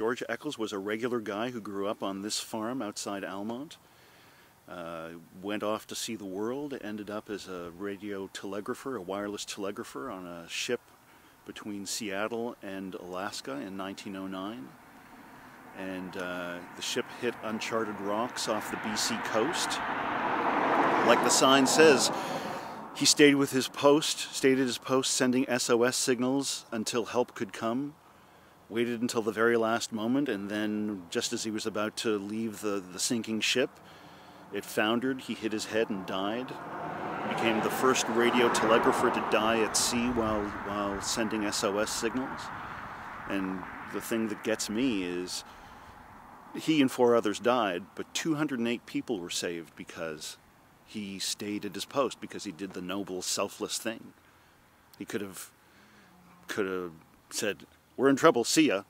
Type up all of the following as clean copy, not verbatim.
George Eccles was a regular guy who grew up on this farm outside Almonte. Went off to see the world, ended up as a radio telegrapher, a wireless telegrapher on a ship between Seattle and Alaska in 1909. And the ship hit uncharted rocks off the BC coast. Like the sign says, he stayed at his post, sending SOS signals until help could come. Waited until the very last moment, and then just as he was about to leave the sinking ship, it foundered, he hit his head and died. He became the first radio telegrapher to die at sea while sending SOS signals. And the thing that gets me is he and 4 others died, but 208 people were saved because he stayed at his post, because he did the noble, selfless thing. He could have said, "We're in trouble, see ya,"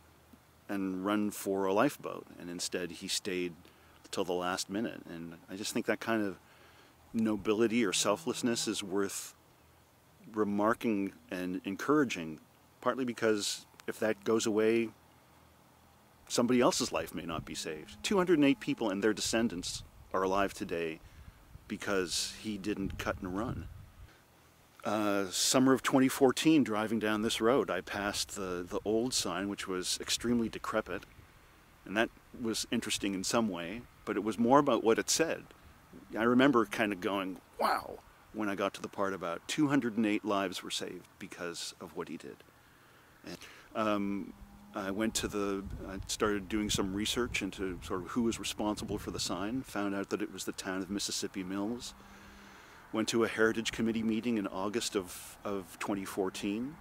and run for a lifeboat. And instead he stayed till the last minute. And I just think that kind of nobility or selflessness is worth remarking and encouraging, partly because if that goes away, somebody else's life may not be saved. 208 people and their descendants are alive today because he didn't cut and run. Summer of 2014, driving down this road, I passed the old sign, which was extremely decrepit, and that was interesting in some way, but it was more about what it said. I remember kind of going, wow, when I got to the part about 208 lives were saved because of what he did. And, I started doing some research into sort of who was responsible for the sign, found out that it was the town of Mississippi Mills. Went to a Heritage Committee meeting in August of 2014,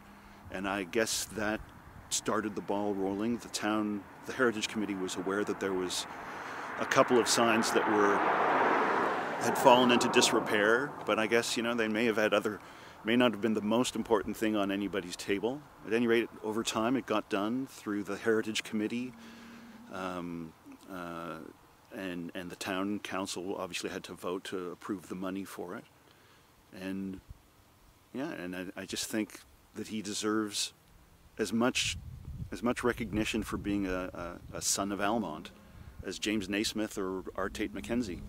and I guess that started the ball rolling. The Heritage Committee was aware that there was a couple of signs that had fallen into disrepair, but I guess, you know, they may not have been the most important thing on anybody's table. At any rate, over time it got done through the Heritage Committee, and the town council obviously had to vote to approve the money for it. And yeah, and I just think that he deserves as much recognition for being a son of Almonte as James Naismith or R. Tate McKenzie.